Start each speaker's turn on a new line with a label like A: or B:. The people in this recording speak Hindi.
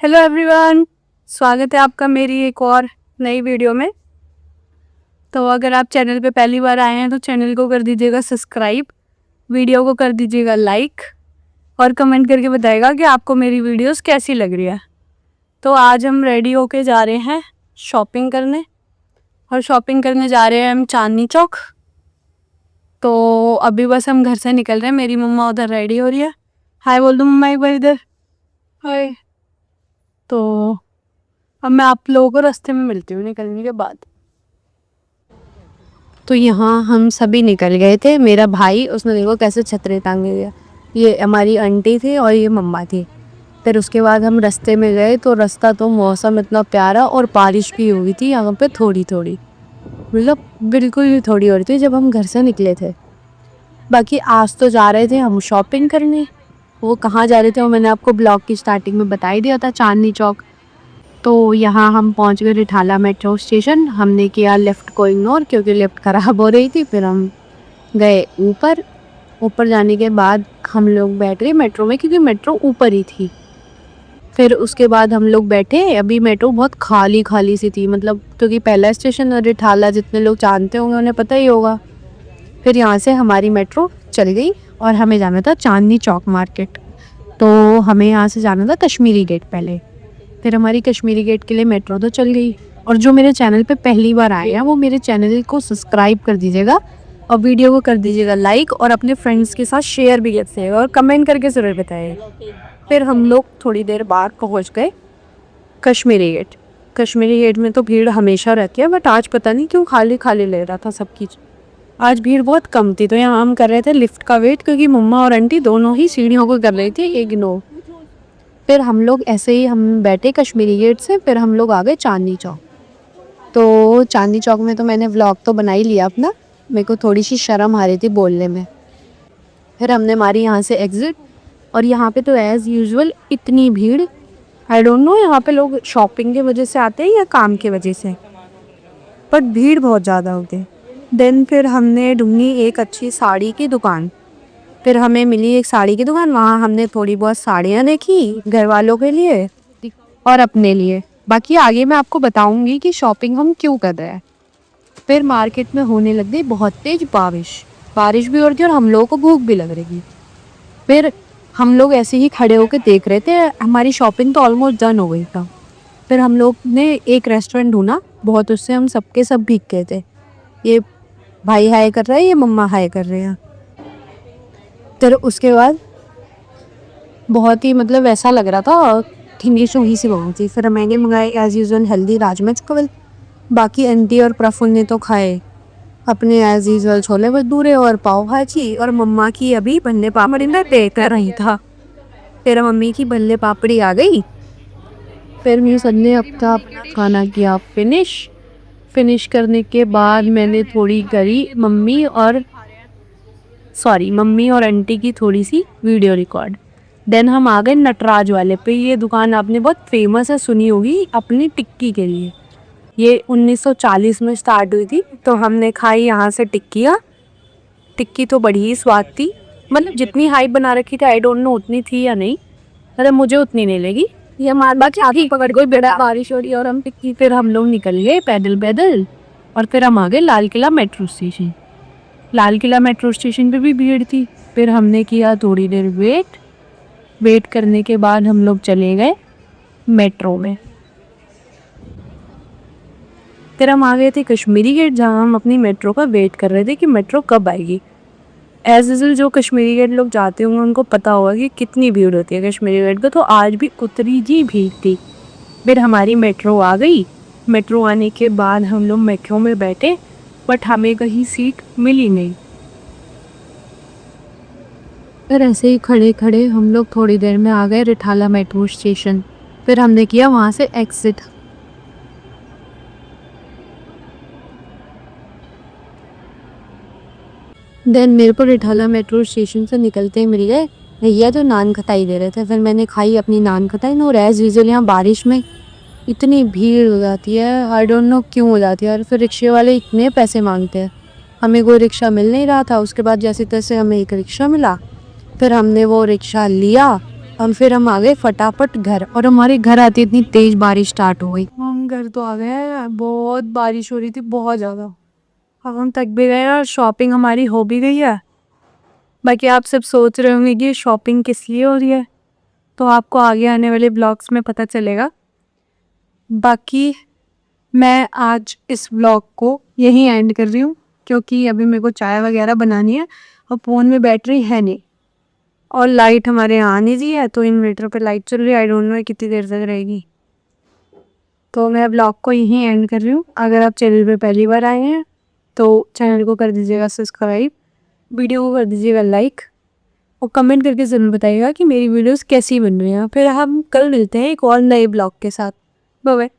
A: हेलो एवरीवन, स्वागत है आपका मेरी एक और नई वीडियो में। तो अगर आप चैनल पे पहली बार आए हैं तो चैनल को कर दीजिएगा सब्सक्राइब, वीडियो को कर दीजिएगा लाइक और कमेंट करके बताइएगा कि आपको मेरी वीडियोस कैसी लग रही है। तो आज हम रेडी होके जा रहे हैं शॉपिंग करने और शॉपिंग करने जा रहे हैं हम चांदनी चौक। तो अभी बस हम घर से निकल रहे हैं, मेरी मम्मा उधर रेडी हो रही है। हाय बोल दो मम्मा एक बार इधर, हाय। तो अब मैं आप लोगों को रास्ते में मिलती हूँ निकलने के बाद। तो यहाँ हम सभी निकल गए थे। मेरा भाई, उसने देखो कैसे छतरी टांगे गया। ये हमारी आंटी थी और ये मम्मा थी। फिर उसके बाद हम रास्ते में गए तो रास्ता तो मौसम इतना प्यारा और बारिश भी हुई थी यहाँ पे थोड़ी थोड़ी, मतलब बिल्कुल ही थोड़ी हो रही थी जब हम घर से निकले थे। बाकी आज तो जा रहे थे हम शॉपिंग करने। वो कहाँ जा रहे थे वो मैंने आपको ब्लॉग की स्टार्टिंग में बता ही दिया था, चांदनी चौक। तो यहाँ हम पहुँच गए रिठाला मेट्रो स्टेशन। हमने किया लेफ़्ट को इग्नोर क्योंकि लिफ्ट ख़राब हो रही थी। फिर हम गए ऊपर। ऊपर जाने के बाद हम लोग बैठ गए मेट्रो में क्योंकि मेट्रो ऊपर ही थी। फिर उसके बाद हम लोग बैठे। अभी मेट्रो बहुत खाली खाली सी थी, मतलब क्योंकि पहला स्टेशन रिठाला, जितने लोग जानते होंगे उन्हें पता ही होगा। फिर यहाँ से हमारी मेट्रो चल गई और हमें जाना था चांदनी चौक मार्केट। तो हमें यहाँ से जाना था कश्मीरी गेट पहले। फिर हमारी कश्मीरी गेट के लिए मेट्रो तो चल गई। और जो मेरे चैनल पे पहली बार आए हैं वो मेरे चैनल को सब्सक्राइब कर दीजिएगा और वीडियो को कर दीजिएगा लाइक और अपने फ्रेंड्स के साथ शेयर भी कीजिएगा और कमेंट करके ज़रूर बताइएगा। फिर हम लोग थोड़ी देर बाद पहुंच गए कश्मीरी गेट। कश्मीरी गेट में तो भीड़ हमेशा रहती है, बट आज पता नहीं क्यों खाली खाली ले रहा था सब कुछ। आज भीड़ बहुत कम थी। तो यहाँ हम कर रहे थे लिफ्ट का वेट क्योंकि मम्मा और आंटी दोनों ही सीढ़ियों को कर रही थी इग्नोर। फिर हम लोग ऐसे ही हम बैठे कश्मीरी गेट से। फिर हम लोग आ गए चांदनी चौक। तो चांदनी चौक में तो मैंने व्लॉग तो बना ही लिया अपना, मेरे को थोड़ी सी शर्म आ रही थी बोलने में। फिर हमने मारी यहाँ से एग्ज़िट। और यहाँ पे तो एज़ यूजुअल इतनी भीड़, आई डोंट नो यहाँ पे लोग शॉपिंग की वजह से आते हैं या काम की वजह से, बट भीड़ बहुत ज़्यादा होती है। देन फिर हमने ढूंढी एक अच्छी साड़ी की दुकान। फिर हमें मिली एक साड़ी की दुकान। वहाँ हमने थोड़ी बहुत साड़ियाँ देखी घर वालों के लिए और अपने लिए। बाकी आगे मैं आपको बताऊंगी कि शॉपिंग हम क्यों कर रहे हैं। फिर मार्केट में होने लग गई बहुत तेज बारिश। बारिश भी हो रही थी और हम लोगों को भूख भी लग रही थी। फिर हम लोग ऐसे ही खड़े होकर देख रहे थे। हमारी शॉपिंग तो ऑलमोस्ट डन हो गई था। फिर हम लोग ने एक रेस्टोरेंट ढूंढा बहुत, उससे हम सबके सब भीग गए थे। ये भाई हाय कर रहा है, ये मम्मा हाय कर रहे हैं। फिर उसके बाद बहुत ही मतलब ऐसा लग रहा था ठंडी सूही सी बहुत थी। फिर मैंने मंगाए एज़ यूजुअल हेल्दी राजमा चावल। बाकी आंटी और प्रफुल्ल ने तो खाए अपने एज़ यूजुअल छोले भटूरे और पाव भाजी। और मम्मा की अभी बल्ले पापड़ी में देख कर रही था। फिर मम्मी की बल्ले पापड़ी आ गई। फिर मेरी सब ने अपना खाना किया फिनिश करने के बाद मैंने थोड़ी करी मम्मी और आंटी की थोड़ी सी वीडियो रिकॉर्ड। देन हम आ गए नटराज वाले पे। ये दुकान आपने बहुत फेमस है, सुनी होगी अपनी टिक्की के लिए। ये 1940 में स्टार्ट हुई थी। तो हमने खाई यहाँ से टिक्कियाँ। टिक्की तो बड़ी ही स्वाद थी, मतलब जितनी हाइप बना रखी थी आई डोंट नो उतनी थी या नहीं, मतलब मुझे उतनी नहीं लगी। ये हमारे बाकी आगे पकड़ कोई बड़ा बारिश हो रही है और हम टिक्की। फिर हम लोग निकल गए पैदल पैदल और फिर हम आ गए Lal Qila metro station. Lal Qila metro station पे भी भीड़ थी। फिर हमने किया थोड़ी देर वेट करने के बाद हम लोग चले गए मेट्रो में। फिर हम आ गए थे कश्मीरी गेट, जहाँ हम अपनी मेट्रो का वेट कर रहे थे कि मेट्रो कब आएगी। एज यूजुअल जो कश्मीरी गेट लोग जाते होंगे उनको पता होगा कि कितनी भीड़ होती है कश्मीरी गेट पे। तो आज भी उतनी जी भीड़ थी। फिर हमारी मेट्रो आ गई। मेट्रो आने के बाद हम लोग मेट्रो में बैठे, बट हमें कहीं सीट मिली नहीं। फिर ऐसे ही खड़े खड़े हम लोग थोड़ी देर में आ गए रिठाला मेट्रो स्टेशन। फिर हमने किया वहाँ से एग्ज़िट। देन मेरे को रिठाला मेट्रो स्टेशन से निकलते ही मिल गए भैया जो नान खटाई दे रहे थे। फिर मैंने खाई अपनी नान खटाई। और एज़ यूजुअल यहाँ बारिश में इतनी भीड़ हो जाती है, आई डोंट नो क्यों हो जाती है। और फिर रिक्शे वाले इतने पैसे मांगते हैं। हमें कोई रिक्शा मिल नहीं रहा था। उसके बाद जैसे तैसे हमें एक रिक्शा मिला। फिर हमने वो रिक्शा लिया और फिर हम आ गए फटाफट घर, और हमारे घर आती इतनी तेज बारिश स्टार्ट हो गई। हम घर तो आ गए, बहुत बारिश हो रही थी, बहुत ज़्यादा। अब हम थक भी गए और शॉपिंग हमारी हो भी गई है। बाकी आप सब सोच रहे होंगे कि शॉपिंग किस लिए हो रही है, तो आपको आगे आने वाले ब्लॉग्स में पता चलेगा। बाकी मैं आज इस ब्लॉग को यहीं एंड कर रही हूँ, क्योंकि अभी मेरे को चाय वगैरह बनानी है और फ़ोन में बैटरी है नहीं, और लाइट हमारे यहाँ आनी जी है, तो इन्वर्टर पे लाइट चल रही है। आई डोंट नो कितनी देर तक रहेगी। तो मैं ब्लॉग को यहीं एंड कर रही हूँ। अगर आप चैनल पे पहली बार आए हैं तो चैनल को कर दीजिएगा सब्सक्राइब, वीडियो को कर दीजिएगा लाइक, और कमेंट करके ज़रूर बताइएगा कि मेरी वीडियोस कैसी बन रही हैं। फिर हम कल मिलते हैं एक और नए ब्लॉग के साथ। Bye bye.